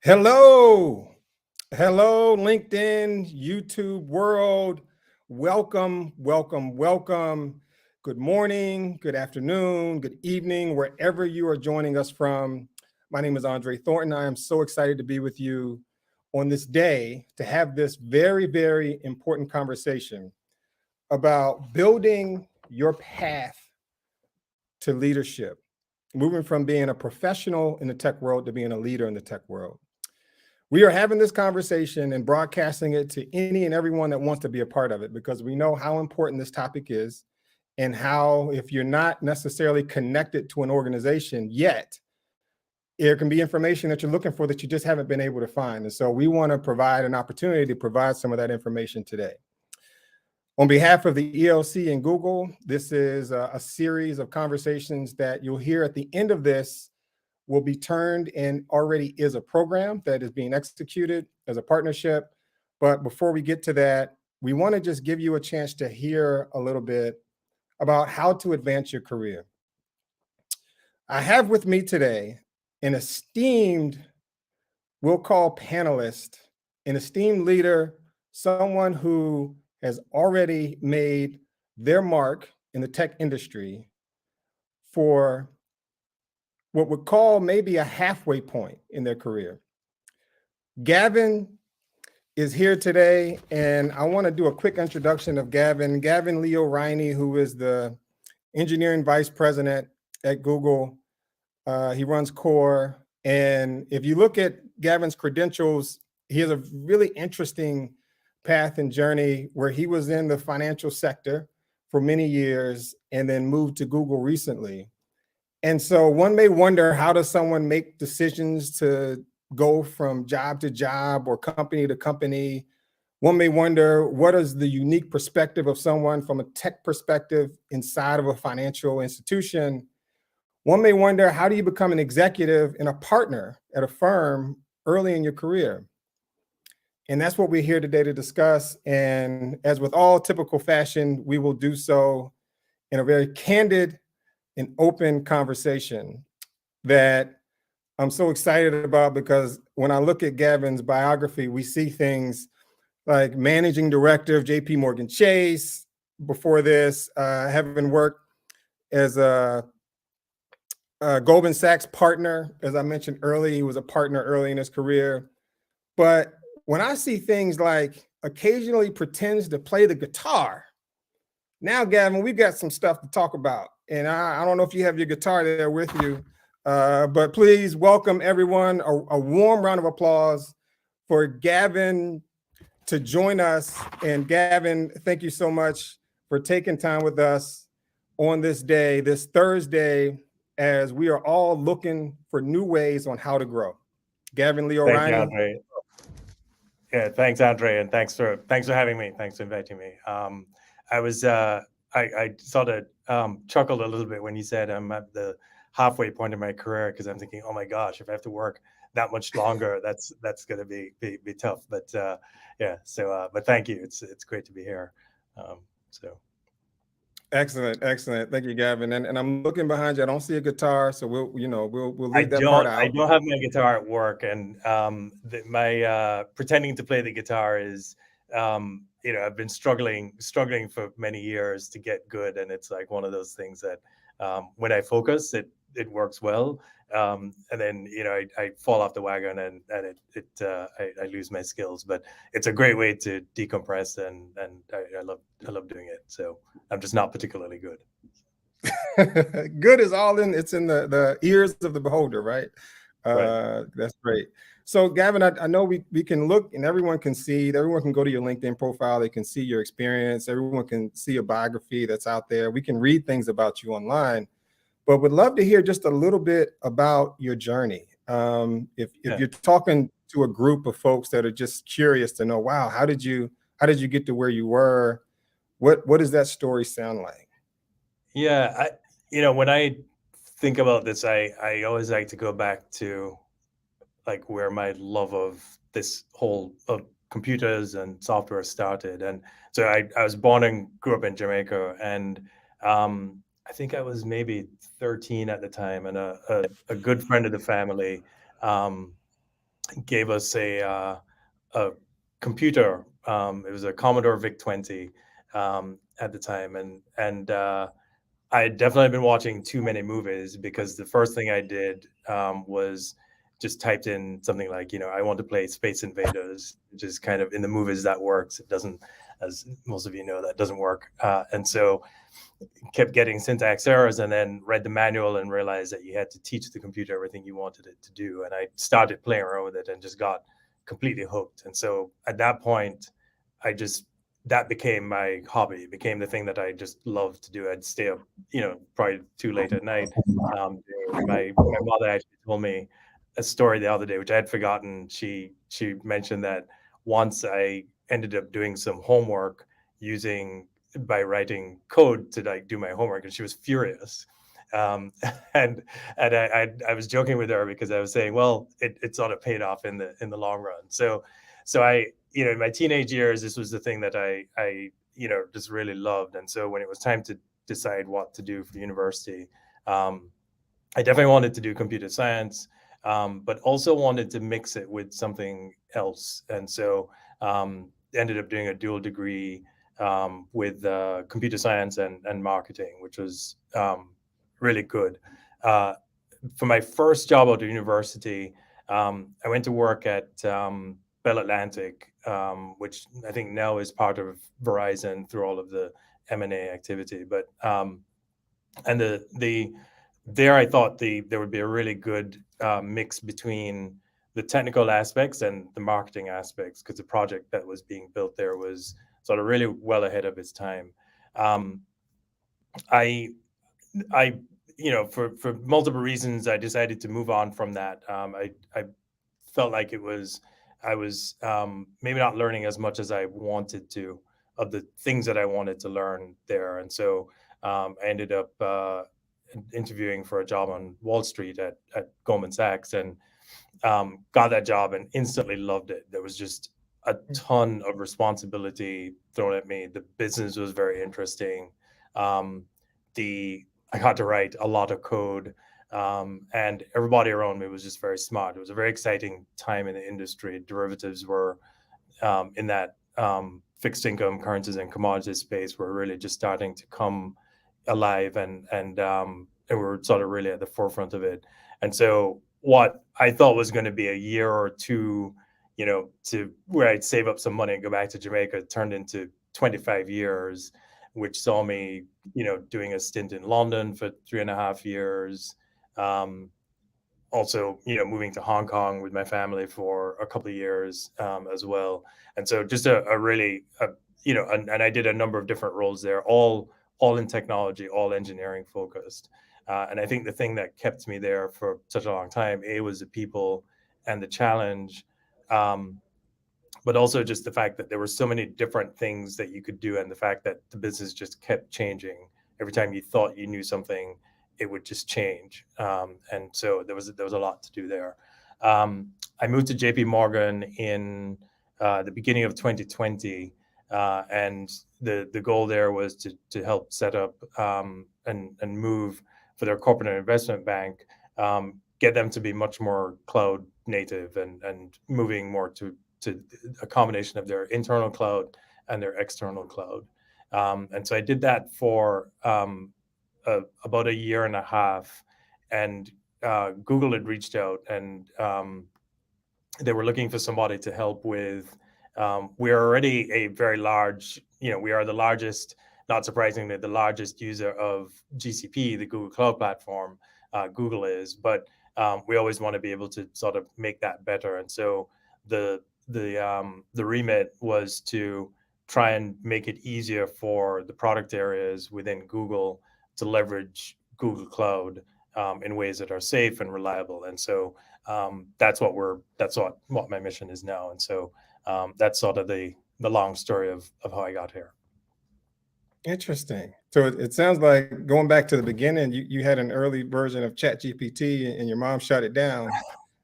Hello, hello, LinkedIn, YouTube world. Welcome, welcome, welcome. Good morning, good afternoon, good evening, wherever you are joining us from. My name is Andre Thornton. I am so excited to be with you on this day to have this very, very important conversation about building your path to leadership, moving from being a professional in the tech world to being a leader in the tech world. We are having this conversation and broadcasting it to any and everyone that wants to be a part of it because we know how important this topic is and how, if you're not necessarily connected to an organization yet, there can be information that you're looking for that you just haven't been able to find. And so we want to provide an opportunity to provide some of that information today. On behalf of the ELC and Google, this is a series of conversations that you'll hear at the end of this will be turned and already is a program that is being executed as a partnership. But before we get to that, we want to just give you a chance to hear a little bit about how to advance your career. I have with me today an esteemed, we'll call panelist, an esteemed leader, someone who has already made their mark in the tech industry for what we'd call maybe a halfway point in their career. Gavin is here today, and I want to do a quick introduction of Gavin. Gavin Leo-Rhynie, who is the engineering vice president at Google. He runs Core. And if you look at Gavin's credentials, he has a really interesting path and journey where he was in the financial sector for many years and then moved to Google recently. And so one may wonder, how does someone make decisions to go from job to job or company to company? One may wonder, what is the unique perspective of someone from a tech perspective inside of a financial institution? One may wonder, how do you become an executive and a partner at a firm early in your career? And that's what we're here today to discuss. And as with all typical fashion, we will do so in a very candid an open conversation that I'm so excited about, because when I look at Gavin's biography, we see things like managing director of JP Morgan Chase. Before this, having worked as a Goldman Sachs partner. As I mentioned earlier, he was a partner early in his career. But when I see things like occasionally pretends to play the guitar, now, Gavin, we've got some stuff to talk about. And I don't know if you have your guitar there with you, but please welcome everyone. A warm round of applause for Gavin to join us. And Gavin, thank you so much for taking time with us on this day, this Thursday, as we are all looking for new ways on how to grow. Gavin Leo-Rhynie. Thank you, Andre. Yeah, thanks, Andre, and thanks for having me. Thanks for inviting me. I sort of chuckled a little bit when you said I'm at the halfway point in my career, because I'm thinking, oh my gosh, if I have to work that much longer, that's going to be tough. But but thank you. It's great to be here. Excellent. Thank you, Gavin. And I'm looking behind you. I don't see a guitar, so we'll leave that part out. I don't have my guitar at work, and my pretending to play the guitar is, I've been struggling for many years to get good, and it's like one of those things that when I focus, it works well, and then I fall off the wagon, and I lose my skills. But it's a great way to decompress, and I love doing it. So I'm just not particularly good. Good is all in. It's in the ears of the beholder, right? Right. That's great. So, Gavin, I know we can look, and everyone can see. Everyone can go to your LinkedIn profile. They can see your experience. Everyone can see a biography that's out there. We can read things about you online, but would love to hear just a little bit about your journey. If you're talking to a group of folks that are just curious to know, wow, how did you get to where you were? What does that story sound like? Yeah, when I think about this, I always like to go back to like where my love of this whole of computers and software started. And so I was born and grew up in Jamaica, and I think I was maybe 13 at the time, and a good friend of the family gave us a computer. It was a Commodore VIC-20 at the time, and I had definitely been watching too many movies, because the first thing I did was just typed in something like, I want to play Space Invaders, which is kind of, in the movies that works. It doesn't, as most of you know, that doesn't work. And so kept getting syntax errors, and then read the manual and realized that you had to teach the computer everything you wanted it to do. And I started playing around with it and just got completely hooked. And so at that point, I just, that became my hobby, became the thing that I just loved to do. I'd stay up, probably too late at night. My mother actually told me a story the other day, which I had forgotten. She mentioned that once I ended up doing some homework using by writing code to like do my homework, and she was furious. Um, and I was joking with her, because I was saying, well, it sort of paid off in the long run. So I, in my teenage years, this was the thing that I just really loved. And so when it was time to decide what to do for university, um, I definitely wanted to do computer science, but also wanted to mix it with something else. And so ended up doing a dual degree with computer science and marketing, which was really good. Uh, for my first job out of university, I went to work at Bell Atlantic, which I think now is part of Verizon through all of the M&A activity. But and the there I thought there would be a really good mix between the technical aspects and the marketing aspects, because the project that was being built there was sort of really well ahead of its time. Um, I I for multiple reasons I decided to move on from that. I felt like I was maybe not learning as much as I wanted to, of the things that I wanted to learn there. And so I ended up interviewing for a job on Wall Street at Goldman Sachs, and got that job and instantly loved it. There was just a ton of responsibility thrown at me. The business was very interesting. Um, the I got to write a lot of code, and everybody around me was just very smart. It was a very exciting time in the industry. Derivatives were in that fixed income, currencies, and commodities space were really just starting to come alive, and we were sort of really at the forefront of it. And so what I thought was going to be a year or two, to where I'd save up some money and go back to Jamaica, turned into 25 years, which saw me, doing a stint in London for 3.5 years. Um, Also, moving to Hong Kong with my family for a couple of years as well. And so just a really, and I did a number of different roles there, all in technology, all engineering focused. And I think the thing that kept me there for such a long time, was the people and the challenge, um, but also just the fact that there were so many different things that you could do, and the fact that the business just kept changing. Every time you thought you knew something, it would just change. And so there was a lot to do there. I moved to JP Morgan in the beginning of 2020, and the goal there was to help set up and move for their corporate and investment bank, get them to be much more cloud native, and moving more to a combination of their internal cloud and their external cloud. And so I did that for about a year and a half, and Google had reached out, and they were looking for somebody to help with. We're already a very large, we are the largest, not surprisingly, the largest user of GCP, the Google Cloud Platform. Google is, but we always want to be able to sort of make that better. And so the remit was to try and make it easier for the product areas within Google to leverage Google Cloud in ways that are safe and reliable. And so that's what my mission is now. And so that's sort of the long story of how I got here. Interesting. So it sounds like, going back to the beginning, you had an early version of ChatGPT and your mom shut it down.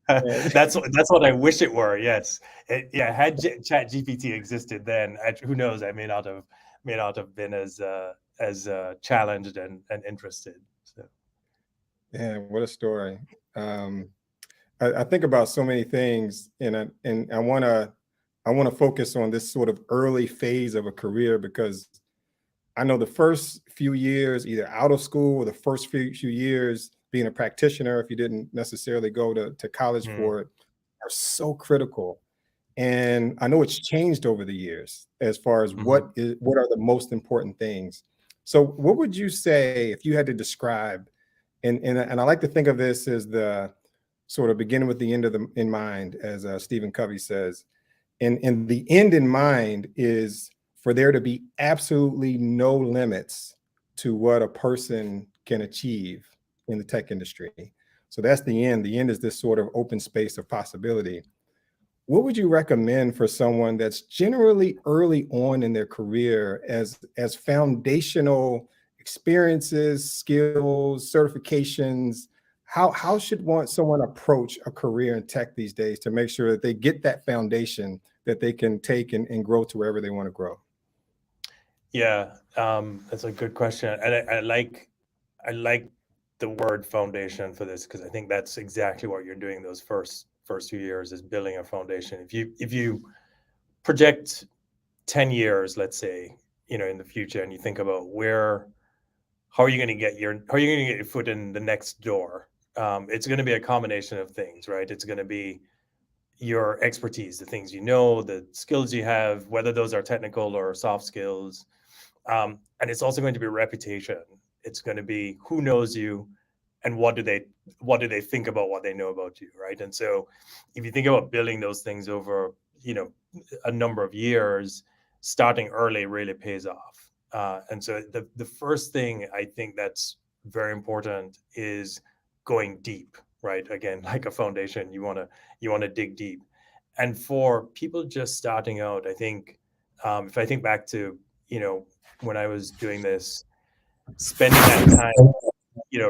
And That's what I wish it were. Yes, had Chat GPT existed then, who knows? I may not have been as challenged and interested. So yeah, what a story. Um, I think about so many things, and I want to focus on this sort of early phase of a career, because I know the first few years, either out of school or the first few years being a practitioner, if you didn't necessarily go to college Mm, for it, are so critical. And I know it's changed over the years as far as mhm. what are the most important things. So what would you say if you had to describe, and I like to think of this as the sort of beginning with the end of the in mind, as Stephen Covey says, and the end in mind is for there to be absolutely no limits to what a person can achieve in the tech industry. So that's the end. The end is this sort of open space of possibility. What would you recommend for someone that's generally early on in their career as foundational experiences, skills, certifications? How should someone approach a career in tech these days to make sure that they get that foundation that they can take and grow to wherever they want to grow? Yeah, that's a good question, and I like the word foundation for this because I think that's exactly what you're doing. Those first few years is building a foundation. If you project 10 years, let's say, in the future, and you think about how are you going to get your foot in the next door? It's going to be a combination of things, right? It's going to be your expertise, the things you know, the skills you have, whether those are technical or soft skills. And it's also going to be reputation. It's going to be who knows you and what do they think about what they know about you, right? And so if you think about building those things over, you know, a number of years, starting early really pays off. And so the first thing I think that's very important is going deep, right? Again, like a foundation, you want to dig deep. And for people just starting out, I think if I think back to, when I was doing this, spending that time,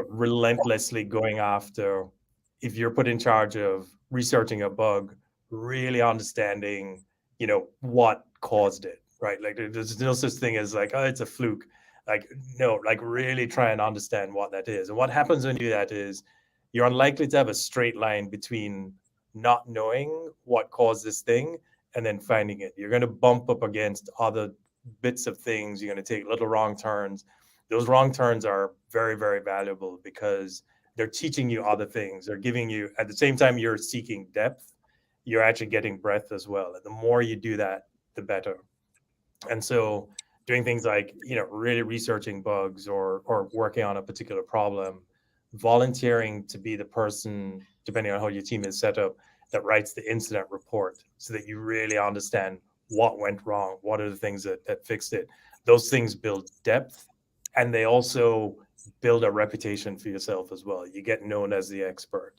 relentlessly going after, if you're put in charge of researching a bug, really understanding, what caused it, right? Like there's no such thing as like, oh, it's a fluke. Like, no, like really try and understand what that is. And what happens when you do that is you're unlikely to have a straight line between not knowing what caused this thing and then finding it. You're going to bump up against other bits of things. You're going to take little wrong turns. Those wrong turns are very, very valuable because they're teaching you other things. They're giving you, at the same time you're seeking depth, you're actually getting breadth as well. And the more you do that, the better. And so doing things like, really researching bugs or working on a particular problem, volunteering to be the person, depending on how your team is set up, that writes the incident report so that you really understand what went wrong, what are the things that fixed it. Those things build depth, and they also build a reputation for yourself as well. You get known as the expert.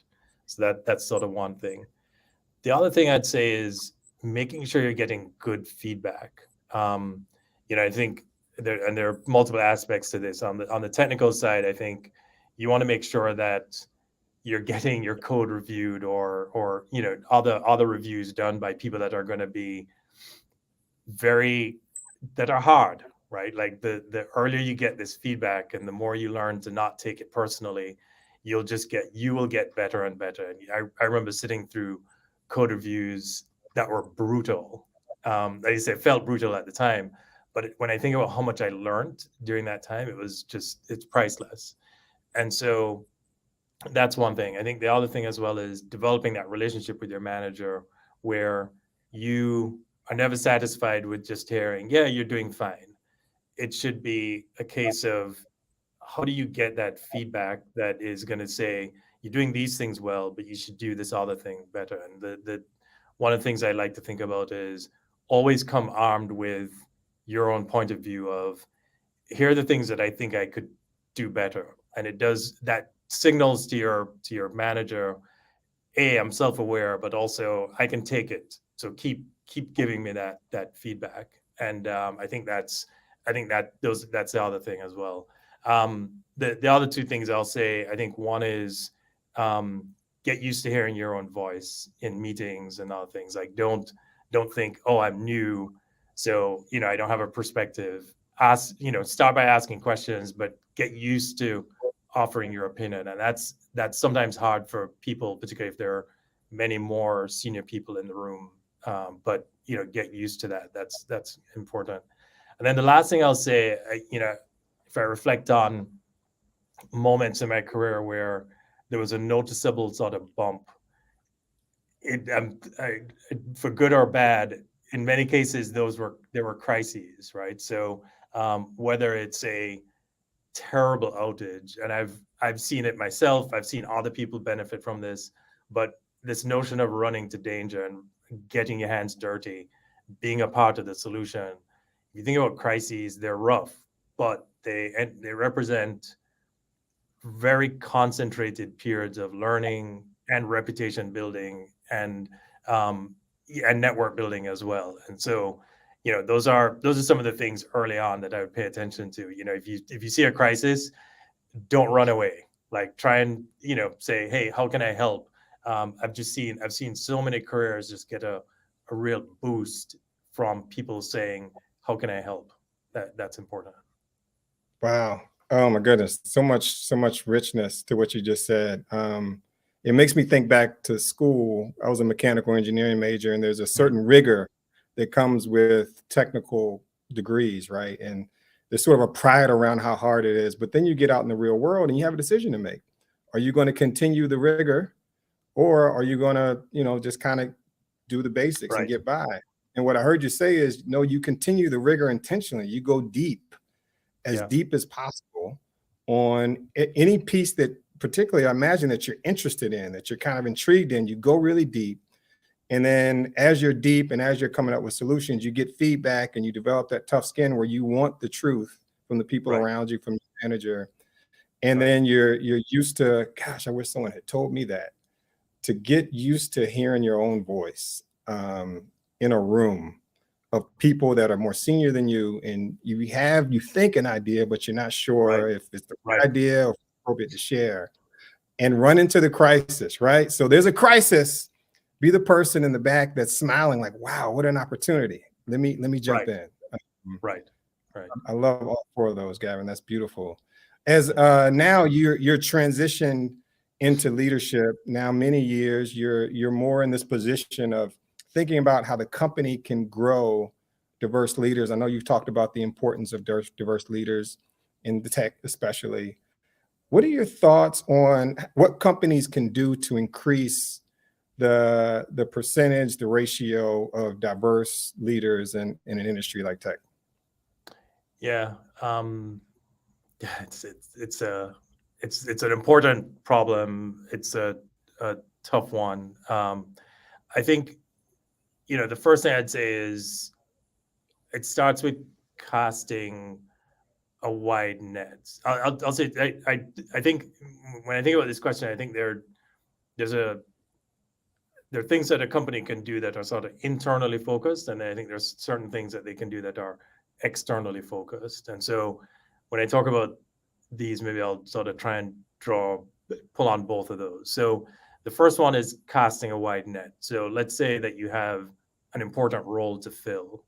So that's sort of one thing. The other thing I'd say is making sure you're getting good feedback. I think there are multiple aspects to this. On the technical side, I think you want to make sure that you're getting your code reviewed or other reviews done by people that are going to be very that are hard, right? Like the earlier you get this feedback and the more you learn to not take it personally, you will get better and better. And I remember sitting through code reviews that were brutal. Like I said, it felt brutal at the time, but when I think about how much I learned during that time, it's priceless. And so that's one thing. I think the other thing as well is developing that relationship with your manager where you are never satisfied with just hearing, yeah, you're doing fine. It should be a case of how do you get that feedback that is going to say you're doing these things well, but you should do this other thing better. And the one of the things I like to think about is always come armed with your own point of view of here are the things that I think I could do better. And it does that signals to your manager, hey, I'm self-aware, but also I can take it. So keep giving me that feedback. And that's the other thing as well. The other two things I'll say, I think one is get used to hearing your own voice in meetings and other things. Like don't think, oh, I'm new, so I don't have a perspective. Start by asking questions, but get used to offering your opinion. And that's sometimes hard for people, particularly if they're many more senior people in the room. But get used to that. That's important. And then the last thing I'll say, if I reflect on moments in my career where there was a noticeable sort of bump, for good or bad, in many cases there were crises, right? So whether it's a terrible outage, and I've seen it myself, I've seen other people benefit from this, but this notion of running to danger and getting your hands dirty, being a part of the solution. If you think about crises, they're rough, but they represent very concentrated periods of learning and reputation building and network building as well. And so, those are some of the things early on that I would pay attention to. If you see a crisis, don't run away. Like, try and say, hey, how can I help? I've seen so many careers just get a real boost from people saying, how can I help? That's important. Wow. Oh my goodness. So much richness to what you just said. It makes me think back to school. I was a mechanical engineering major, and there's a certain rigor that comes with technical degrees, right? And there's sort of a pride around how hard it is. But then you get out in the real world and you have a decision to make. Are you going to continue the rigor, or are you going to, just kind of do the basics and Right. get by? And what I heard you say is, no, you continue the rigor intentionally. You go deep, as deep as possible on any piece that particularly I imagine that you're interested in, that you're kind of intrigued in. You go really deep. And then as you're deep and as you're coming up with solutions, you get feedback and you develop that tough skin where you want the truth from the people around you, from your manager. And then you're used to, gosh, I wish someone had told me that, to get used to hearing your own voice in a room of people that are more senior than you, and you think an idea, but you're not sure if it's the right idea or appropriate to share, and run into the crisis, right? So there's a crisis. Be the person in the back that's smiling, like, wow, what an opportunity. Let me jump in. Right. I love all four of those, Gavin. That's beautiful. As now you're transitioned into leadership. Now, many years, you're more in this position of thinking about how the company can grow diverse leaders. I know you've talked about the importance of diverse leaders in the tech, especially. What are your thoughts on what companies can do to increase the percentage, the ratio of diverse leaders in an industry like tech? Yeah, it's an important problem. It's a tough one. I think the first thing I'd say is it starts with casting a wide net. I'll say I think when I think about this question, I think there are things that a company can do that are sort of internally focused, and I think there's certain things that they can do that are externally focused. And so when I talk about these, maybe I'll sort of try and pull on both of those. So the first one is casting a wide net. So let's say that you have an important role to fill.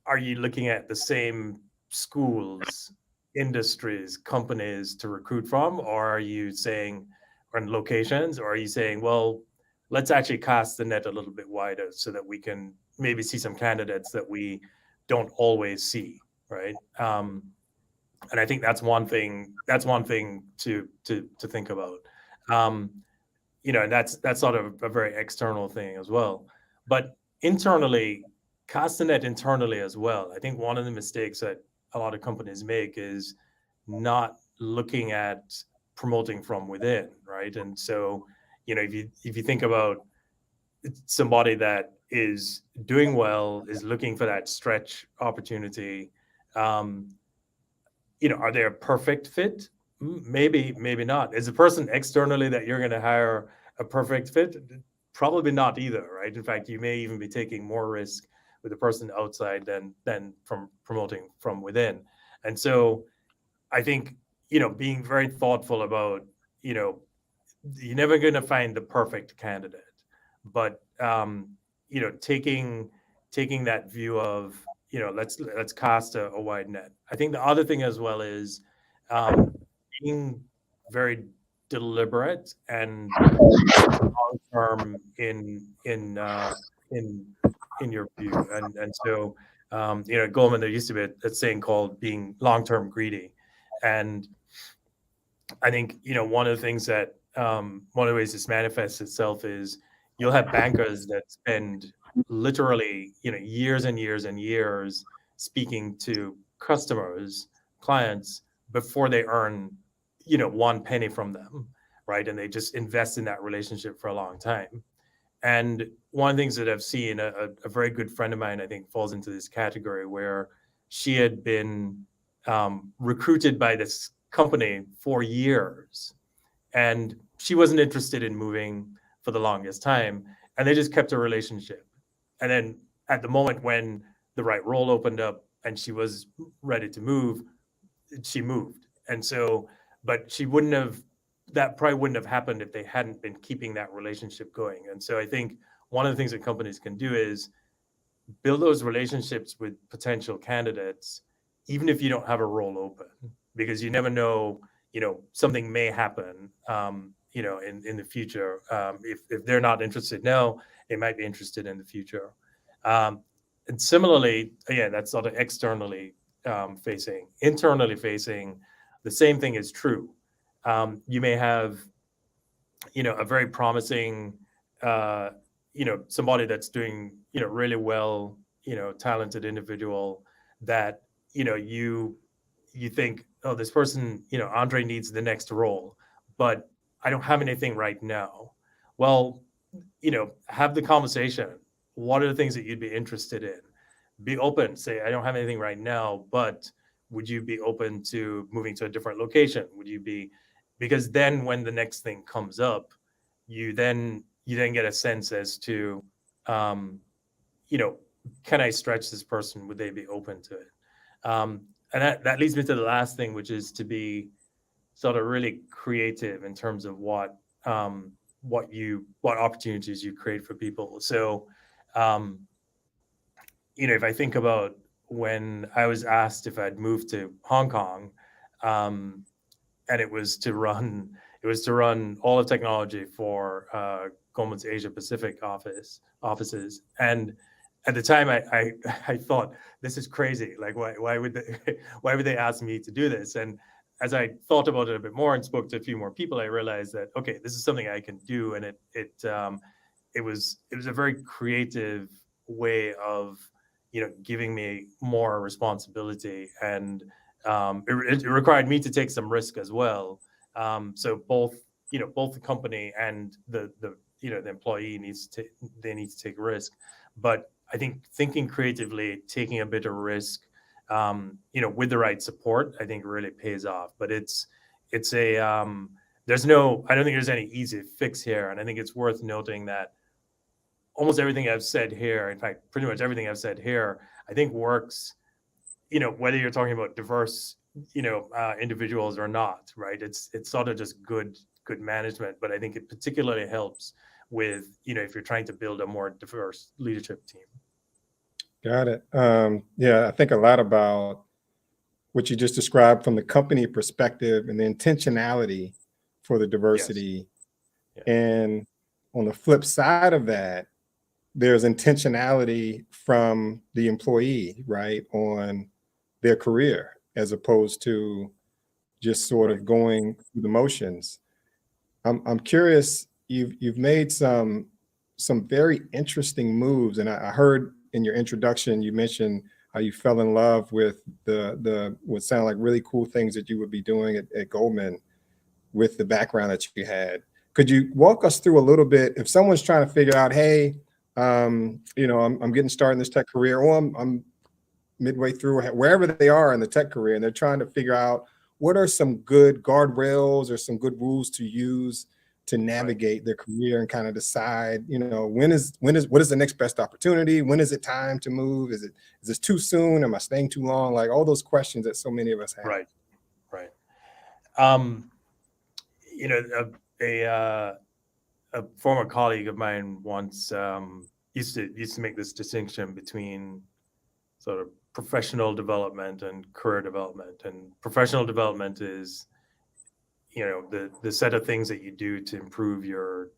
Are you looking at the same schools, industries, companies to recruit from, or are you saying, or in locations, or are you saying, well, let's actually cast the net a little bit wider so that we can maybe see some candidates that we don't always see, right? And I think that's one thing. That's one thing to think about. And that's sort of a very external thing as well. But internally, cast the net internally as well. I think one of the mistakes that a lot of companies make is not looking at promoting from within, right? And so, if you think about somebody that is doing well, is looking for that stretch opportunity, are they a perfect fit? Maybe, maybe not. Is the person externally that you're going to hire a perfect fit? Probably not either, right? In fact, you may even be taking more risk with the person outside than from promoting from within. And so I think, being very thoughtful about, you're never going to find the perfect candidate, but, taking that view of, let's cast a wide net. I think the other thing as well is being very deliberate and long term in your view. And so at Goldman, there used to be a saying called being long term greedy, and I think one of the things that one of the ways this manifests itself is you'll have bankers that spend literally years and years and years speaking to customers, clients before they earn one penny from them, right? And they just invest in that relationship for a long time. And one of the things that I've seen, a very good friend of mine, I think, falls into this category where she had been recruited by this company for years, and she wasn't interested in moving for the longest time, and they just kept a relationship. And then at the moment when the right role opened up and she was ready to move, she moved. And so, but that probably wouldn't have happened if they hadn't been keeping that relationship going. And so I think one of the things that companies can do is build those relationships with potential candidates, even if you don't have a role open, because you never know, something may happen, in the future. If they're not interested now, they might be interested in the future. And similarly, again, that's sort of externally facing. Internally facing, the same thing is true. You may have, a very promising, somebody that's doing, really well, talented individual that, you think, oh, this person, Andre needs the next role, but I don't have anything right now. Well, have the conversation. What are the things that you'd be interested in? Be open. Say, I don't have anything right now, but would you be open to moving to a different location? Would you be, because then when the next thing comes up, you then get a sense as to, can I stretch this person? Would they be open to it? And that leads me to the last thing, which is to be sort of really creative in terms of what opportunities you create for people. So, if I think about when I was asked if I'd moved to Hong Kong, and it was to run all of technology for Goldman's Asia Pacific offices. And at the time, I thought, this is crazy. Like, why would they ask me to do this? And as I thought about it a bit more and spoke to a few more people, I realized that, okay, this is something I can do, and it was a very creative way of giving me more responsibility, and it required me to take some risk as well. So both the company and the employee need to take risk, but I think thinking creatively, taking a bit of risk, with the right support, I think really pays off. But I don't think there's any easy fix here. And I think it's worth noting that almost everything I've said here, in fact, pretty much everything I've said here, I think works, whether you're talking about diverse, individuals or not, right? It's sort of just good management. But I think it particularly helps with, if you're trying to build a more diverse leadership team. Got it. Yeah, I think a lot about what you just described from the company perspective and the intentionality for the diversity. Yes. Yeah. And on the flip side of that, there's intentionality from the employee, right, on their career, as opposed to just sort of going through the motions. I'm curious, you've made some very interesting moves, and I heard in your introduction you mentioned how you fell in love with the what sound like really cool things that you would be doing at Goldman with the background that you had. Could you walk us through a little bit, if someone's trying to figure out, hey, I'm getting started in this tech career, or I'm midway through, wherever they are in the tech career, and they're trying to figure out what are some good guardrails or some good rules to use to navigate their career and kind of decide, what is the next best opportunity? When is it time to move? Is this too soon? Am I staying too long? Like all those questions that so many of us have. Right. A former colleague of mine once used to make this distinction between sort of professional development and career development. And professional development is, the set of things that you do to improve your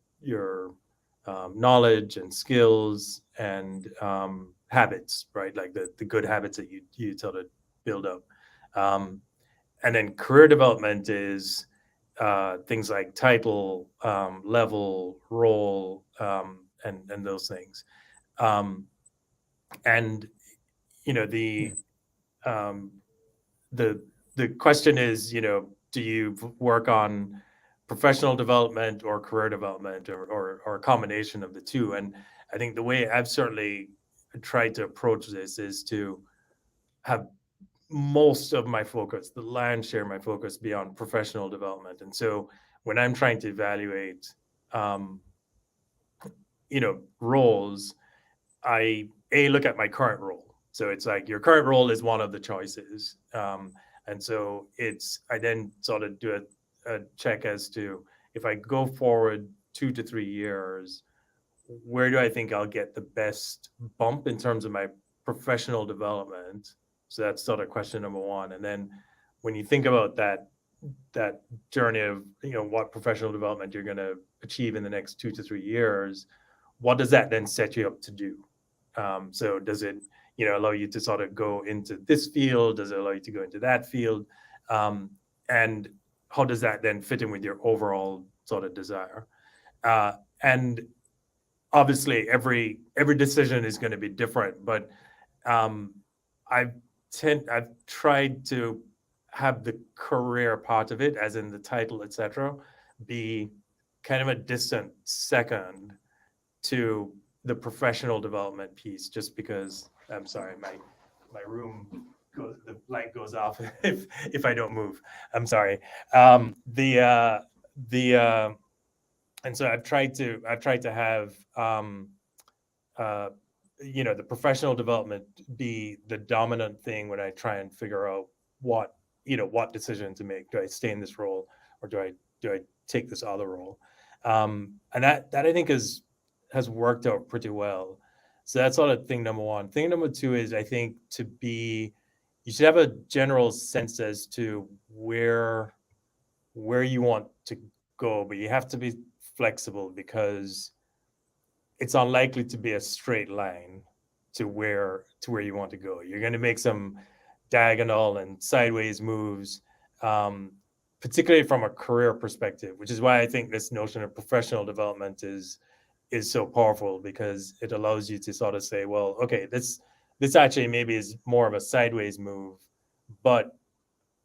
knowledge and skills and habits, right? Like the good habits that you sort of build up. And then career development is things like title, level, role, and those things. Um, and the um, the question is, do you work on professional development or career development, or a combination of the two? And I think the way I've certainly tried to approach this is to have most of my focus, the lion's share of my focus, be on professional development. And so when I'm trying to evaluate, um, roles, I look at my current role. So it's like your current role is one of the choices, and so I then sort of do a check as to, if I go forward 2 to 3 years, where do I think I'll get the best bump in terms of my professional development? So that's sort of question number one. And then when you think about that journey of what professional development you're going to achieve in the next 2 to 3 years, what does that then set you up to do? So does it allow you to sort of go into this field? Does it allow you to go into that field? And how does that then fit in with your overall sort of desire? And obviously every decision is going to be different, but I've tried to have the career part of it, as in the title, etc., be kind of a distant second to the professional development piece, just because I'm sorry, my room goes, the light goes off if I don't move. I'm sorry. And so I've tried to have the professional development be the dominant thing when I try and figure out what decision to make. Do I stay in this role, or do I take this other role? And that I think has worked out pretty well. So that's sort of thing number one. Thing number two is, I think, you should have a general sense as to where you want to go, but you have to be flexible, because it's unlikely to be a straight line to where you want to go. You're going to make some diagonal and sideways moves, particularly from a career perspective, which is why I think this notion of professional development is so powerful, because it allows you to sort of say, well, okay, this actually maybe is more of a sideways move, but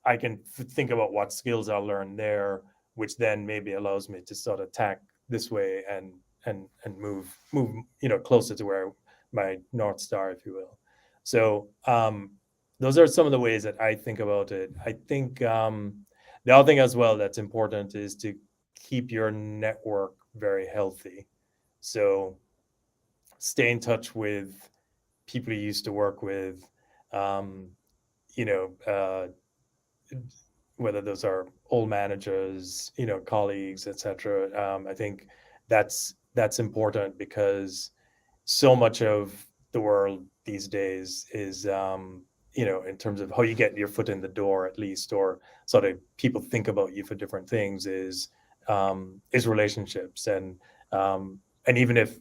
I can think about what skills I'll learn there, which then maybe allows me to sort of tack this way and move closer to where my North Star, if you will. So those are some of the ways that I think about it. I think the other thing as well that's important is to keep your network very healthy. So stay in touch with people you used to work with, whether those are old managers, colleagues, etc. I think that's important, because so much of the world these days is, in terms of how you get your foot in the door, at least, or sort of people think about you for different things, is relationships. And even if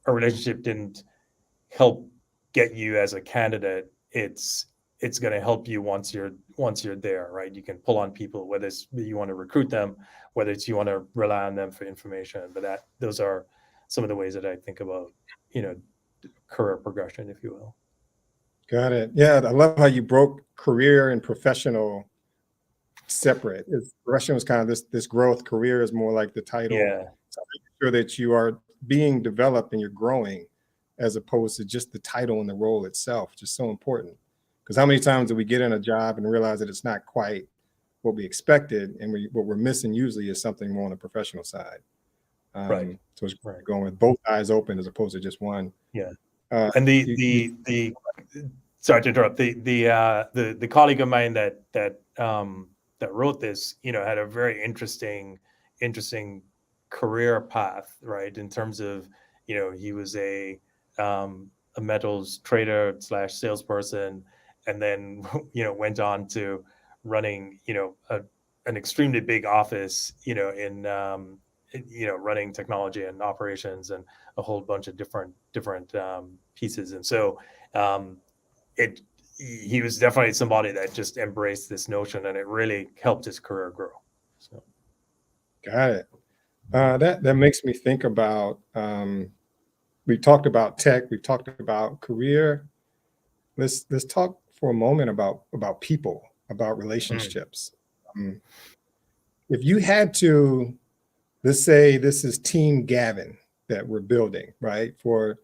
a relationship didn't help get you as a candidate, it's going to help you once you're there, right? You can pull on people, whether it's you want to recruit them, whether it's you want to rely on them for information. But those are some of the ways that I think about, career progression, if you will. Got it. Yeah, I love how you broke career and professional separate. Progression was kind of this growth. Career is more like the title. Yeah. So making sure that you are being developed and you're growing, as opposed to just the title and the role itself, which is so important. Because how many times do we get in a job and realize that it's not quite what we expected, and what we're missing usually is something more on the professional side. Right. So it's going with both eyes open as opposed to just one. Yeah. And the sorry to interrupt, the colleague of mine that wrote this, had a very interesting career path, right? In terms of, he was a metals trader / salesperson, and then went on to running a an extremely big office, in running technology and operations and a whole bunch of different pieces. And so um, it he was definitely somebody that just embraced this notion, and it really helped his career grow. So Got it. That makes me think about we talked about tech, we talked about career. Let's talk for a moment about people, about mm, relationships. Um, if you had to, let's say this is Team Gavin that we're building, right? For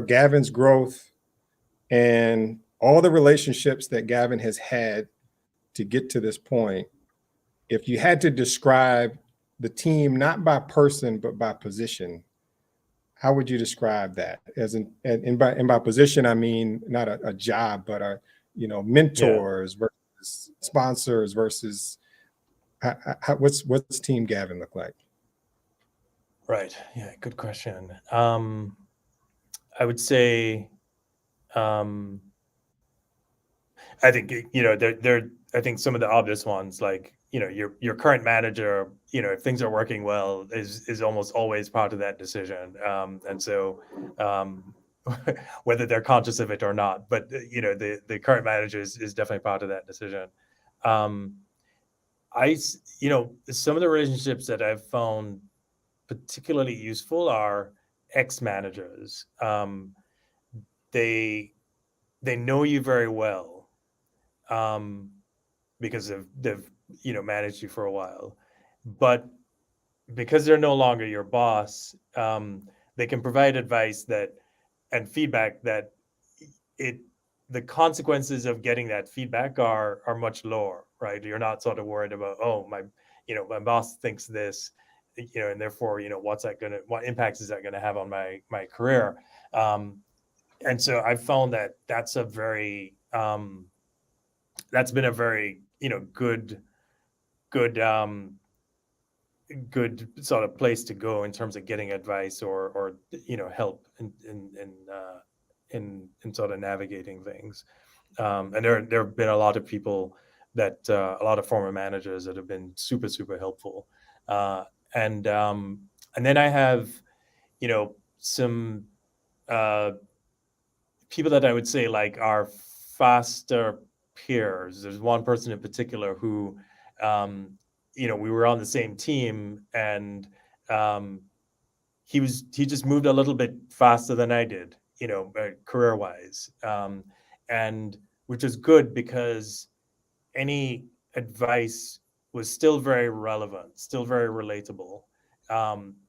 Gavin's growth and all the relationships that Gavin has had to get to this point, if you had to describe the team not by person but by position, how would you describe that? As in, and by position, I mean not a job, but yeah, mentors versus sponsors versus what's Team Gavin look like? right. Yeah, good question. I would say, um, I think they're I think some of the obvious ones, like your current manager, if things are working well, is almost always part of that decision. And so um, whether they're conscious of it or not, but the current manager is definitely part of that decision. Um, some of the relationships that I've found particularly useful are ex-managers. They they know you very well. Um, because they've managed you for a while, but because they're no longer your boss, they can provide advice that and feedback that it the consequences of getting that feedback are much lower, right? You're not sort of worried about, oh, my boss thinks this, and therefore what impacts is that gonna have on my career. And so I've found that that's been a very good good sort of place to go in terms of getting advice or help in sort of navigating things. And there have been a lot of people that a lot of former managers that have been super helpful. Uh, and and then I have some uh, people that I would say like are faster peers. There's one person in particular who, um, we were on the same team, and um, he just moved a little bit faster than I did, career wise, and which is good because any advice was still very relevant, still very relatable.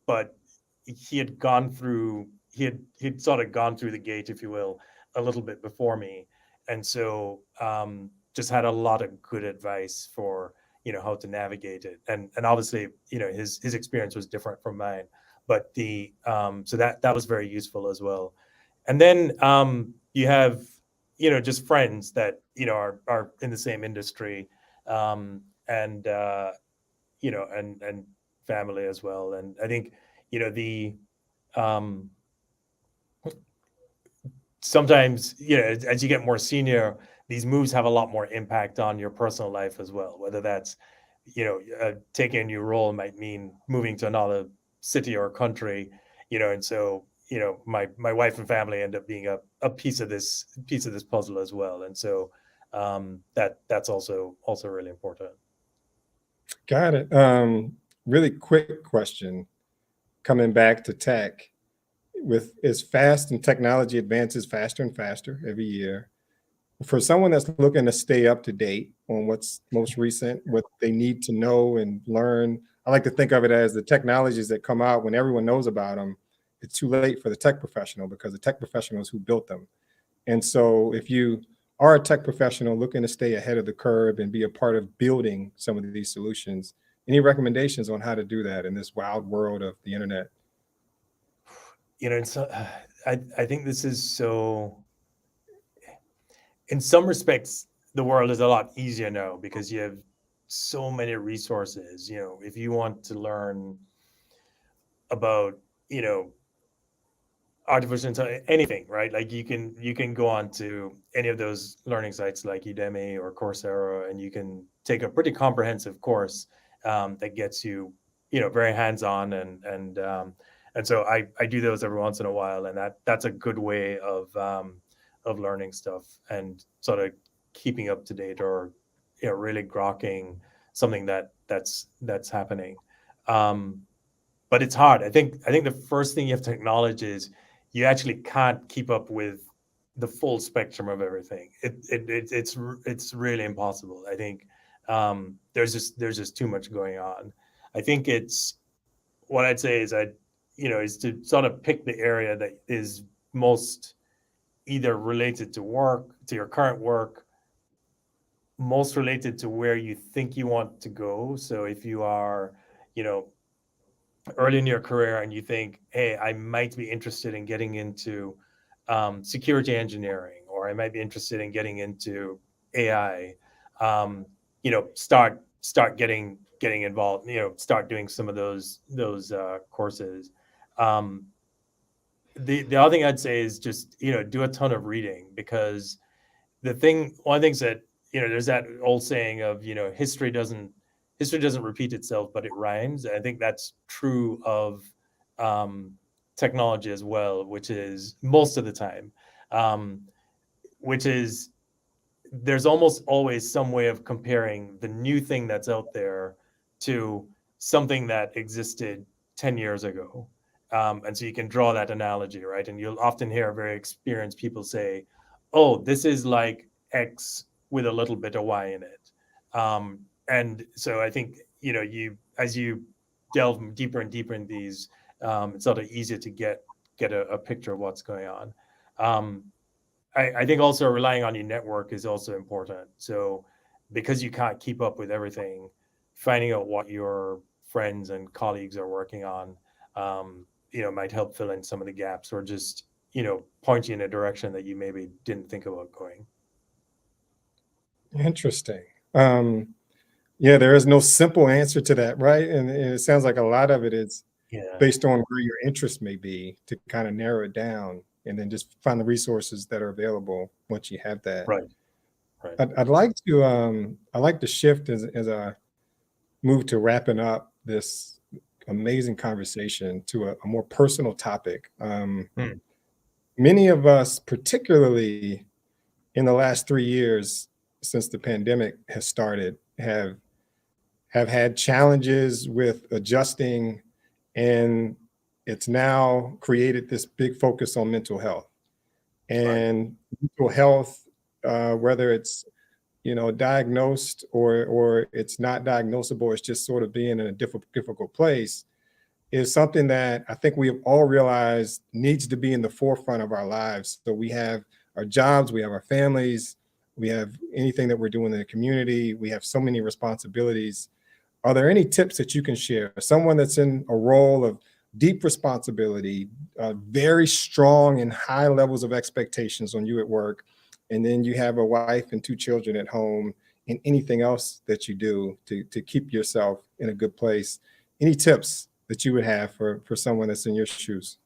But he had gone through, he'd sort of gone through the gate, if you will, a little bit before me, and so just had a lot of good advice for how to navigate it. And obviously, his experience was different from mine, but the so that was very useful as well. And then you have just friends that are in the same industry, and and family as well. And I think the um sometimes as you get more senior, these moves have a lot more impact on your personal life as well, whether that's taking a new role might mean moving to another city or country, and so my wife and family end up being a piece of this puzzle as well. And so that's also really important. Got it. Really quick question coming back to tech. With as fast and technology advances faster and faster every year, for someone that's looking to stay up to date on what's most recent, what they need to know and learn, I like to think of it as the technologies that come out when everyone knows about them. It's too late for the tech professional because the tech professional is who built them. And so, if you are a tech professional looking to stay ahead of the curve and be a part of building some of these solutions, any recommendations on how to do that in this wild world of the internet? And so I think this is so, in some respects, the world is a lot easier now because you have so many resources. If you want to learn about, you know, artificial intelligence, anything, right? Like you can go on to any of those learning sites like Udemy or Coursera, and you can take a pretty comprehensive course that gets you, very hands-on, and so I do those every once in a while, and that's a good way of learning stuff and sort of keeping up to date, or really grokking something that's happening. But it's hard. I think the first thing you have to acknowledge is you actually can't keep up with the full spectrum of everything. It's really impossible. I think there's just too much going on. I think it's what I'd say is is to sort of pick the area that is most either related to work, to your current work, most related to where you think you want to go. So if you are, you know, early in your career and you think, hey, I might be interested in getting into security engineering, or I might be interested in getting into AI, start getting involved, start doing some of those courses. Um, the other thing I'd say is just, do a ton of reading, because one of the things that, there's that old saying of, history doesn't repeat itself, but it rhymes. And I think that's true of technology as well, which is most of the time, which is there's almost always some way of comparing the new thing that's out there to something that existed 10 years ago. And so you can draw that analogy, right? And you'll often hear very experienced people say, oh, this is like X with a little bit of Y in it. And so I think, as you delve deeper and deeper in these, it's sort of easier to get a picture of what's going on. I think also relying on your network is also important. So because you can't keep up with everything, finding out what your friends and colleagues are working on, might help fill in some of the gaps, or just, point you in a direction that you maybe didn't think about going. Interesting. Yeah, there is no simple answer to that, right? And it sounds like a lot of it is Yeah. based on where your interest may be, to kind of narrow it down, and then just find the resources that are available once you have that. Right. Right. I'd like to shift as I move to wrapping up this amazing conversation to a more personal topic. Hmm. Many of us, particularly in the last 3 years since the pandemic has started, have had challenges with adjusting, and it's now created this big focus on mental health. Right. And mental health, whether it's diagnosed or it's not diagnosable, it's just sort of being in a difficult place, is something that I think we have all realized needs to be in the forefront of our lives. So we have our jobs, we have our families, we have anything that we're doing in the community, we have so many responsibilities. Are there any tips that you can share? Someone that's in a role of deep responsibility, very strong and high levels of expectations on you at work, and then you have a wife and 2 children at home, and anything else that you do to keep yourself in a good place. Any tips that you would have for someone that's in your shoes?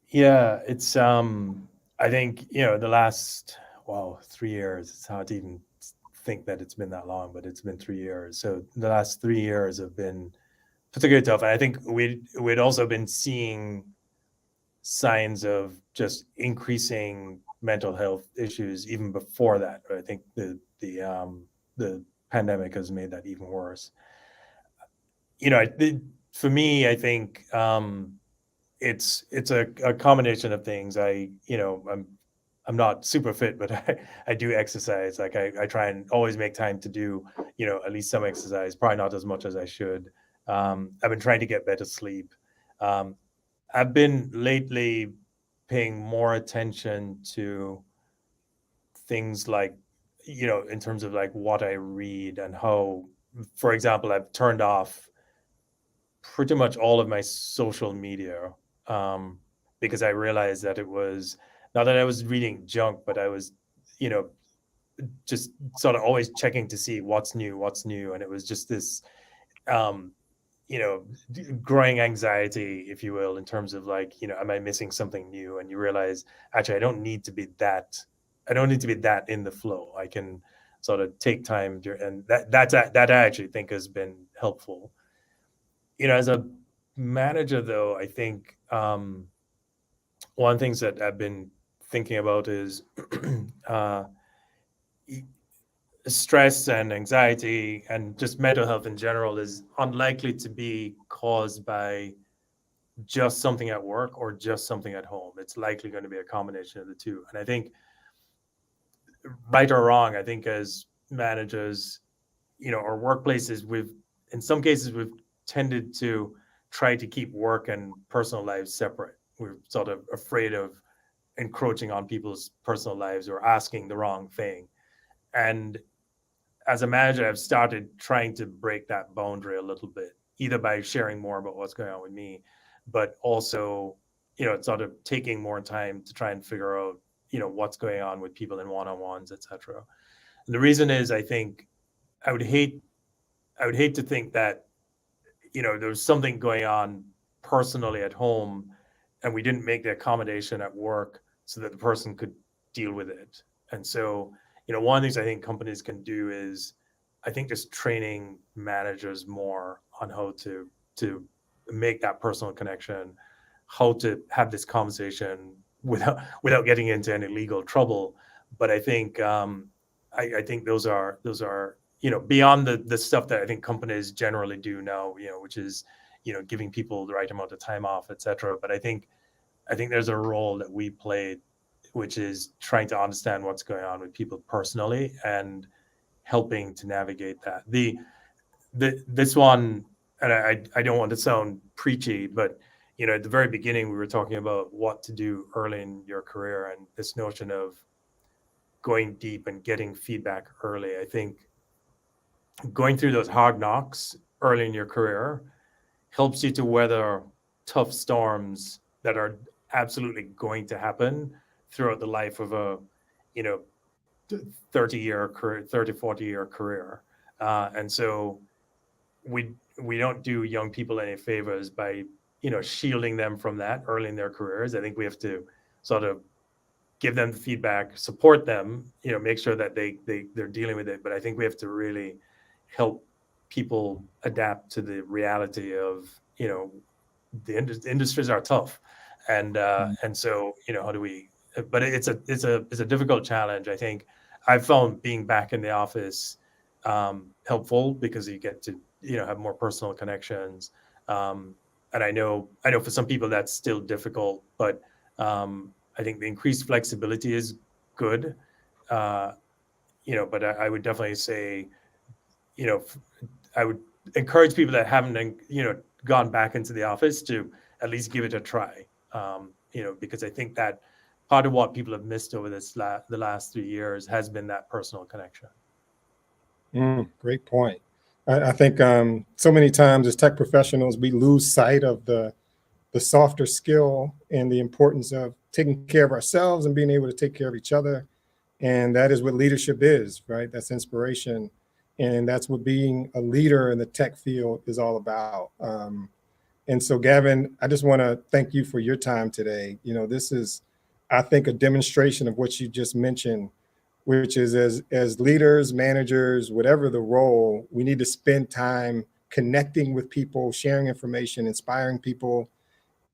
Yeah, it's I think, the last 3 years, it's hard to even think that it's been that long, but it's been 3 years. So the last 3 years have been particularly tough. And I think we'd also been seeing signs of just increasing mental health issues even before that. But I think the pandemic has made that even worse. For me, I think it's a combination of things. I'm not super fit, but I do exercise. Like I try and always make time to do, at least some exercise, probably not as much as I should. I've been trying to get better sleep. Um, I've been lately paying more attention to things like, in terms of like what I read and how, for example, I've turned off pretty much all of my social media, um, because I realized that it was not that I was reading junk, but I was, you know, just sort of always checking to see what's new, and it was just this, um, growing anxiety, if you will, in terms of like, am I missing something new? And you realize actually I don't need to be that in the flow. I can sort of take time and that I actually think has been helpful. As a manager, though, I think one of the things that I've been thinking about is stress and anxiety and just mental health in general is unlikely to be caused by just something at work or just something at home. It's likely going to be a combination of the two. And I think, right or wrong, I think as managers, or workplaces, in some cases, we've tended to try to keep work and personal lives separate. We're sort of afraid of encroaching on people's personal lives or asking the wrong thing. And as a manager, I've started trying to break that boundary a little bit, either by sharing more about what's going on with me, but also, sort of taking more time to try and figure out, what's going on with people in one-on-ones, etc. And the reason is, I think I would hate to think that, there's something going on personally at home and we didn't make the accommodation at work so that the person could deal with it. And so, one of the things I think companies can do is, I think, just training managers more on how to make that personal connection, how to have this conversation without getting into any legal trouble. But I think I think those are beyond the stuff that I think companies generally do now, which is giving people the right amount of time off, etc. But I think there's a role that we played, which is trying to understand what's going on with people personally and helping to navigate that. This one, and I don't want to sound preachy, but at the very beginning we were talking about what to do early in your career and this notion of going deep and getting feedback early. I think going through those hard knocks early in your career helps you to weather tough storms that are absolutely going to happen throughout the life of a 30-year career, 40-year career. And so we don't do young people any favors by shielding them from that early in their careers. I think we have to sort of give them the feedback, support them, make sure that they're dealing with it. But I think we have to really help people adapt to the reality of the industries are tough, and so how do we? But it's a difficult challenge. I think I've found being back in the office helpful because you get to have more personal connections, and I know for some people that's still difficult, but I think the increased flexibility is good, but I would definitely say, I would encourage people that haven't gone back into the office to at least give it a try, because I think that part of what people have missed over the last 3 years has been that personal connection. Great point. I think so many times as tech professionals, we lose sight of the softer skill and the importance of taking care of ourselves and being able to take care of each other. And that is what leadership is, right? That's inspiration. And that's what being a leader in the tech field is all about. And so, Gavin, I just want to thank you for your time today. This is, I think, a demonstration of what you just mentioned, which is as leaders, managers, whatever the role, we need to spend time connecting with people, sharing information, inspiring people.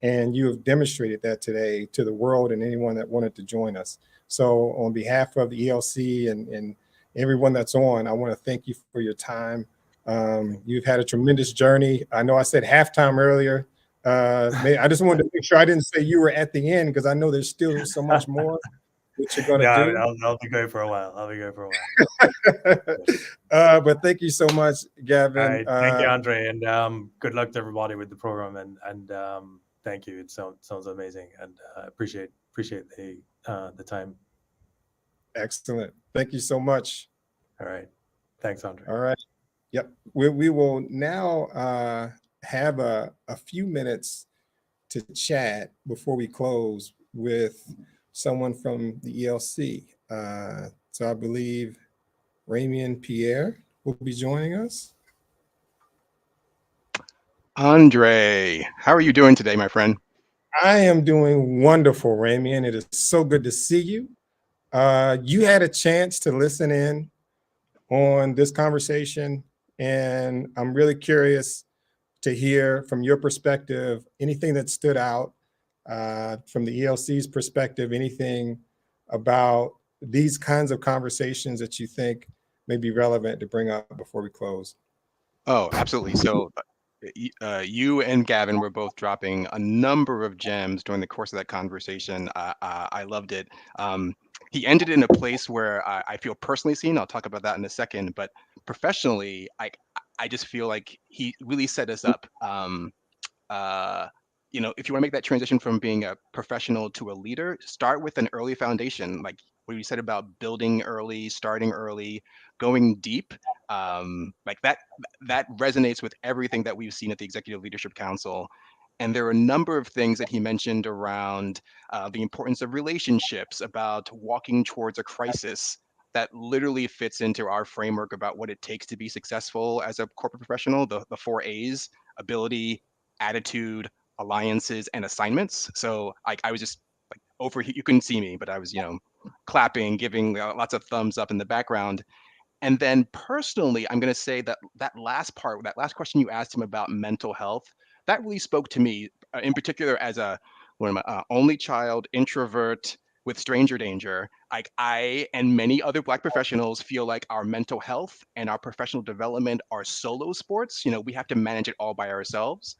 And you have demonstrated that today to the world and anyone that wanted to join us. So on behalf of the ELC and everyone that's on, I want to thank you for your time. You've had a tremendous journey. I know I said halftime earlier. I just wanted to make sure I didn't say you were at the end, because I know there's still so much more that you're going to do. I'll be going for a while. But thank you so much, Gavin. All right. Thank you, Andre, and good luck to everybody with the program. And thank you. It sounds amazing, and appreciate the time. Excellent. Thank you so much. All right. Thanks, Andre. All right. Yep. We will now have a few minutes to chat before we close with someone from the ELC. So I believe Ramian Pierre will be joining us. Andre, how are you doing today, my friend? I am doing wonderful, Ramian. It is so good to see you. You had a chance to listen in on this conversation. And I'm really curious to hear from your perspective, anything that stood out from the ELC's perspective, anything about these kinds of conversations that you think may be relevant to bring up before we close. Oh, absolutely. So you and Gavin were both dropping a number of gems during the course of that conversation. I loved it. He ended in a place where I feel personally seen. I'll talk about that in a second. But professionally, I just feel like he really set us up. Uh, if you want to make that transition from being a professional to a leader, start with an early foundation, like what you said about building early, starting early, going deep. Like that resonates with everything that we've seen at the Executive Leadership Council. And there are a number of things that he mentioned around the importance of relationships, about walking towards a crisis that literally fits into our framework about what it takes to be successful as a corporate professional, the 4 A's: ability, attitude, alliances, and assignments. So I was just like over here. You couldn't see me, but I was, clapping, giving lots of thumbs up in the background. And then personally, I'm going to say that that last part, that last question you asked him about mental health, that really spoke to me, in particular as a one of my only child, introvert with stranger danger. Like I and many other Black professionals feel like our mental health and our professional development are solo sports. We have to manage it all by ourselves.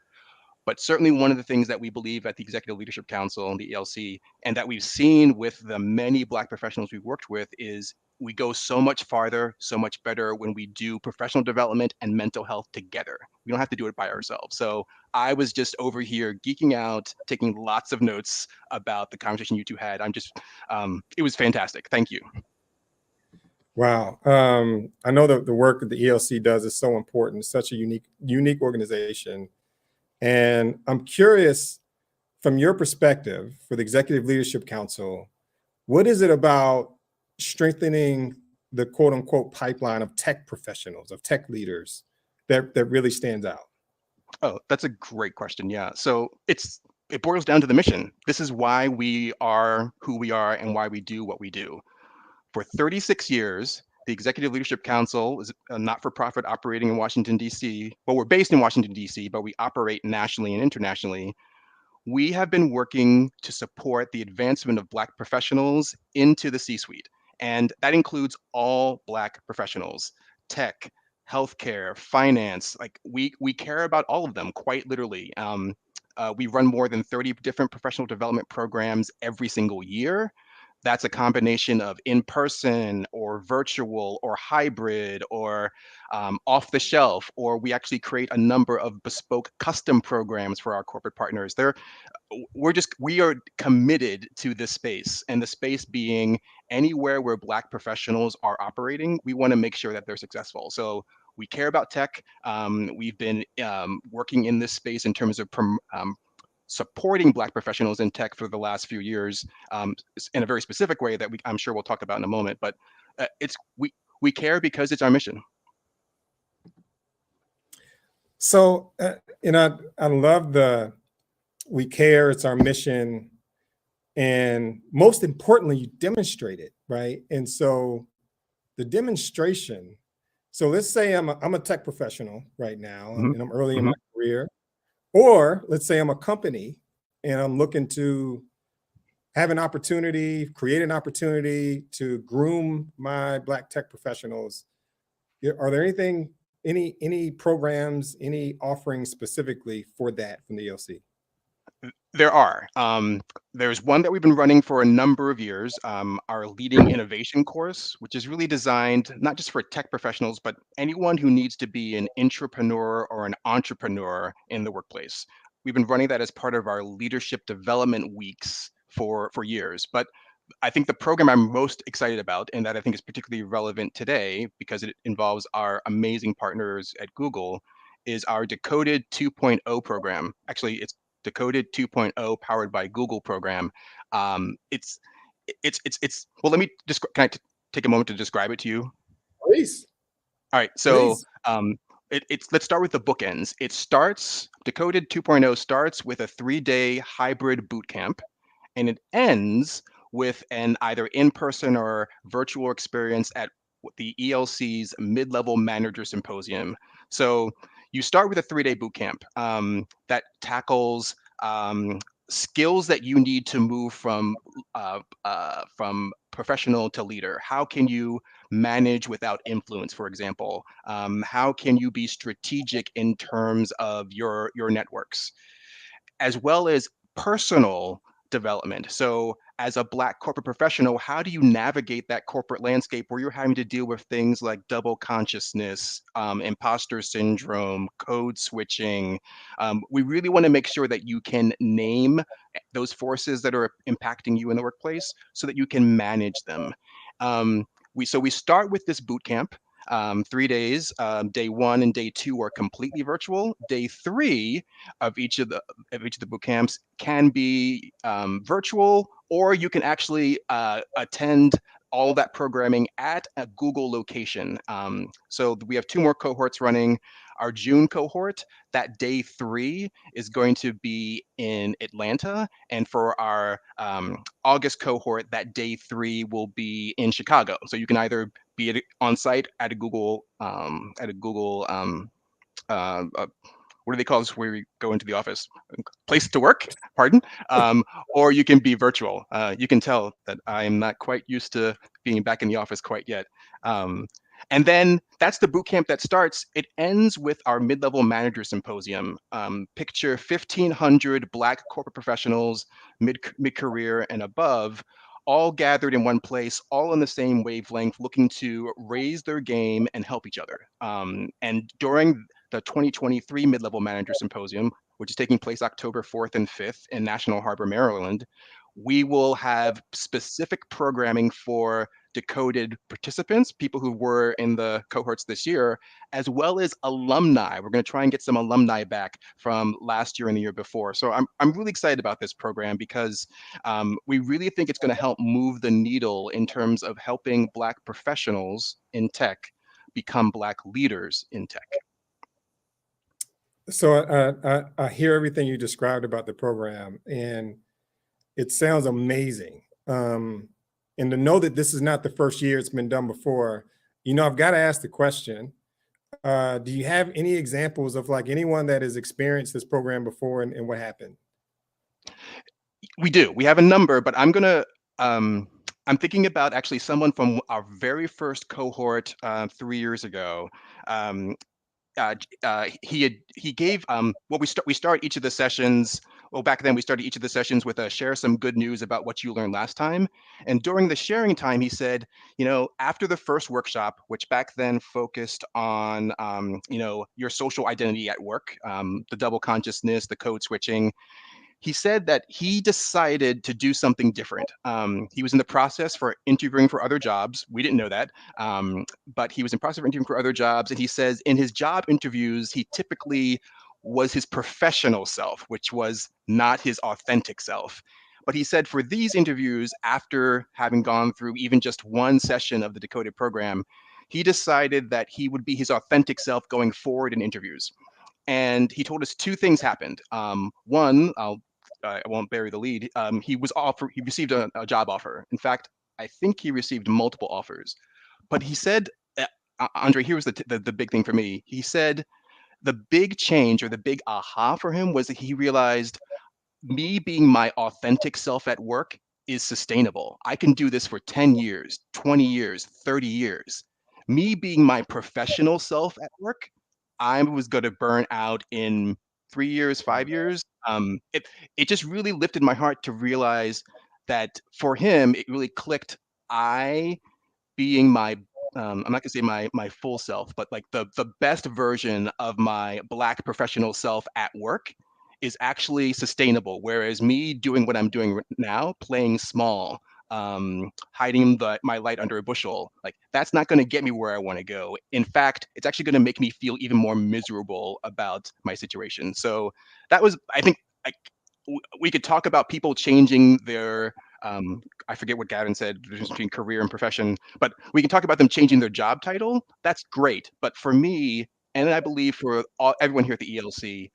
But certainly one of the things that we believe at the Executive Leadership Council and the ELC, and that we've seen with the many Black professionals we've worked with, is we go so much farther, so much better when we do professional development and mental health together. We don't have to do it by ourselves. So I was just over here geeking out, taking lots of notes about the conversation you two had. It was fantastic. Thank you. Wow. I know that the work that the ELC does is so important. It's such a unique organization. And I'm curious, from your perspective for the Executive Leadership Council, what is it about strengthening the quote unquote pipeline of tech professionals, of tech leaders that really stands out? Oh, that's a great question. Yeah. So it boils down to the mission. This is why we are who we are and why we do what we do. For 36 years, the Executive Leadership Council is a not-for-profit operating in Washington, D.C. Well, we're based in Washington, D.C., but we operate nationally and internationally. We have been working to support the advancement of Black professionals into the C-suite. And that includes all Black professionals: tech, healthcare, finance. Like we care about all of them, quite literally. We run more than 30 different professional development programs every single year. That's a combination of in-person or virtual or hybrid or off the shelf, or we actually create a number of bespoke custom programs for our corporate partners. We are committed to this space, and the space being anywhere where Black professionals are operating, we want to make sure that they're successful. So we care about tech. We've been working in this space in terms of supporting Black professionals in tech for the last few years, in a very specific way that I'm sure we'll talk about in a moment. But we care because it's our mission. So, I love we care, it's our mission. And most importantly, you demonstrate it, right? And so the demonstration, so let's say I'm a tech professional right now, Mhm. and I'm early in my career, or let's say I'm a company and I'm looking to have an opportunity, create an opportunity to groom my Black tech professionals. Are there any programs, any offerings specifically for that from the ELC? There are. There's one that we've been running for a number of years, our Leading Innovation course, which is really designed not just for tech professionals, but anyone who needs to be an intrapreneur or an entrepreneur in the workplace. We've been running that as part of our leadership development weeks for years. But I think the program I'm most excited about, and that I think is particularly relevant today because it involves our amazing partners at Google, is our Decoded 2.0 program. Actually, it's Decoded 2.0 powered by Google program. It's well, let me just, can I take a moment to describe it to you? Please, All right, so please. let's start with the bookends. Decoded 2.0 starts with a 3-day hybrid boot camp, and it ends with an either in-person or virtual experience at the ELC's Mid-Level Manager Symposium. So you start with a 3-day boot camp that tackles skills that you need to move from professional to leader. How can you manage without influence, for example? How can you be strategic in terms of your networks, as well as personal development? So as a Black corporate professional, how do you navigate that corporate landscape where you're having to deal with things like double consciousness, imposter syndrome, code switching? We really want to make sure that you can name those forces that are impacting you in the workplace so that you can manage them. We start with this boot camp. 3 days. Day 1 and day 2 are completely virtual. Day 3 of each of the boot camps can be virtual, or you can actually attend all that programming at a Google location. So we have 2 more cohorts running. Our June cohort, that day 3 is going to be in Atlanta, and for our August cohort, that day 3 will be in Chicago. So you can either be on site at a Google what do they call this where we go into the office? Place to work, pardon. Or you can be virtual. You can tell that I am not quite used to being back in the office quite yet. And then that's the boot camp that starts. It ends with our Mid-Level Manager Symposium. Picture 1,500 Black corporate professionals, mid-career and above, all gathered in one place, all on the same wavelength, looking to raise their game and help each other. And during the 2023 Mid-Level Manager Symposium, which is taking place October 4th and 5th in National Harbor, Maryland, we will have specific programming for Decoded participants, people who were in the cohorts this year, as well as alumni. We're going to try and get some alumni back from last year and the year before. So I'm really excited about this program because we really think it's going to help move the needle in terms of helping Black professionals in tech become Black leaders in tech. So I hear everything you described about the program, and it sounds amazing. And to know that this is not the first year it's been done before, I've got to ask the question, do you have any examples of like anyone that has experienced this program before and what happened? We do. We have a number, but I'm thinking about actually someone from our very first cohort 3 years ago. He gave we start each of the sessions. Well, back then we started each of the sessions with a share some good news about what you learned last time. And during the sharing time, he said, after the first workshop, which back then focused on your social identity at work, the double consciousness, the code switching, he said that he decided to do something different. He was in the process for interviewing for other jobs. We didn't know that, but he was in process of interviewing for other jobs. And he says in his job interviews, he typically was his professional self, which was not his authentic self. But he said for these interviews, after having gone through even just one session of the Decoded program, he decided that he would be his authentic self going forward in interviews. And he told us 2 things happened. One, I won't bury the lead. He received a job offer. In fact, I think he received multiple offers. But he said, Andre, here was the big thing for me. He said the big change or the big aha for him was that he realized me being my authentic self at work is sustainable. I can do this for 10 years, 20 years, 30 years. Me being my professional self at work, I was going to burn out in 3 years, 5 years. It just really lifted my heart to realize that for him, it really clicked. I being my I'm not gonna say my full self, but like the best version of my Black professional self at work is actually sustainable. Whereas me doing what I'm doing now, playing small, hiding my light under a bushel, like that's not going to get me where I want to go. In fact, it's actually going to make me feel even more miserable about my situation. So that was, I think, like we could talk about people changing their I forget what Gavin said, the difference between career and profession, but we can talk about them changing their job title. That's great. But for me, and I believe for everyone here at the ELC,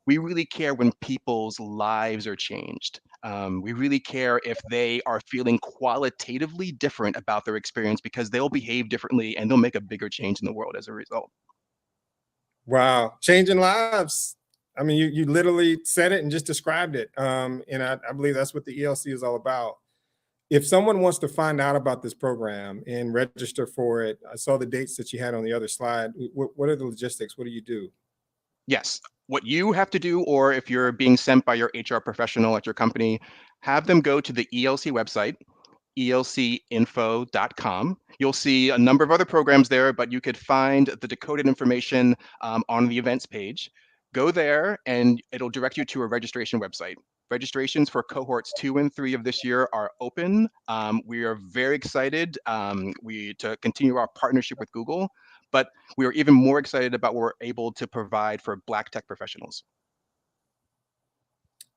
we really care when people's lives are changed. We really care if they are feeling qualitatively different about their experience, because they'll behave differently and they'll make a bigger change in the world as a result. Wow, changing lives. I mean, you literally said it and just described it. And I believe that's what the ELC is all about. If someone wants to find out about this program and register for it, I saw the dates that you had on the other slide. What are the logistics? What do you do? Yes. What you have to do, or if you're being sent by your HR professional at your company, have them go to the ELC website, elcinfo.com. You'll see a number of other programs there, but you could find the decoded information on the events page. Go there and it'll direct you to a registration website. Registrations for cohorts 2 and 3 of this year are open. We are very excited to continue our partnership with Google, but we are even more excited about what we're able to provide for Black tech professionals.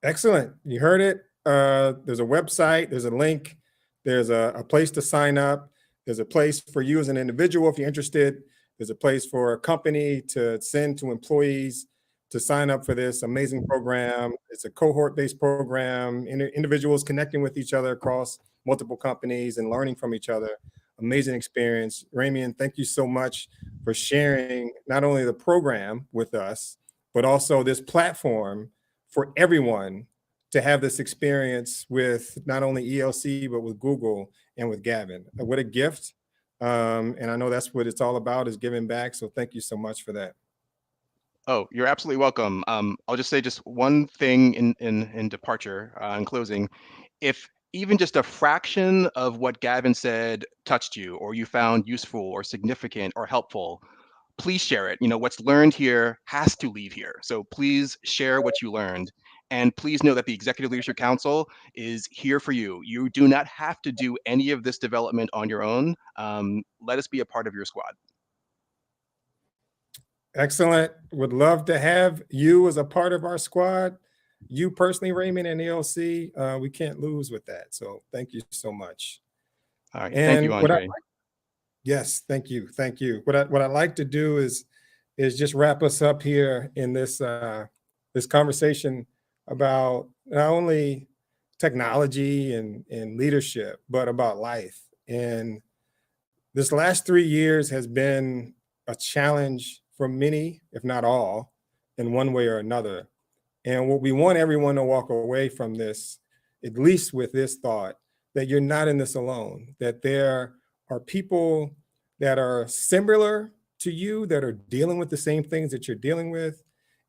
Excellent. You heard it. There's a website, there's a link, there's a place to sign up. There's a place for you as an individual if you're interested. There's a place for a company to send to employees to sign up for this amazing program. It's a cohort-based program, individuals connecting with each other across multiple companies and learning from each other. Amazing experience. Ramian, thank you so much for sharing not only the program with us, but also this platform for everyone to have this experience with not only ELC, but with Google and with Gavin. What a gift. And I know that's what it's all about, is giving back. So thank you so much for that. Oh, you're absolutely welcome. I'll just say just one thing in departure, in closing. If even just a fraction of what Gavin said touched you, or you found useful or significant or helpful, please share it. What's learned here has to leave here. So please share what you learned. And please know that the Executive Leadership Council is here for you. You do not have to do any of this development on your own. Let us be a part of your squad. Excellent. Would love to have you as a part of our squad. You personally, Raymond, and ELC, we can't lose with that. So thank you so much. All right. Thank you, Andre. Yes, thank you. Thank you. What I like to do is just wrap us up here in this this conversation about not only technology and leadership, but about life. And this last 3 years has been a challenge for many, if not all, in one way or another. And what we want everyone to walk away from this, at least with this thought, that you're not in this alone, that there are people that are similar to you that are dealing with the same things that you're dealing with.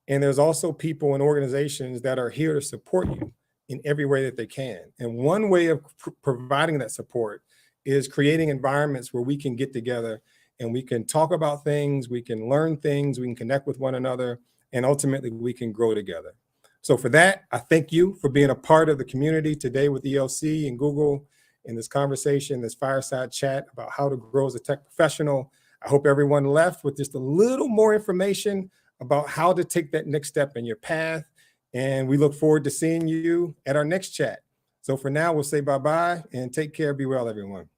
And there's also people and organizations that are here to support you in every way that they can. And one way of providing that support is creating environments where we can get together and we can talk about things, we can learn things, we can connect with one another, and ultimately we can grow together. So for that, I thank you for being a part of the community today with ELC and Google in this conversation, this fireside chat about how to grow as a tech professional. I hope everyone left with just a little more information about how to take that next step in your path. And we look forward to seeing you at our next chat. So for now, we'll say bye-bye and take care. Be well, everyone.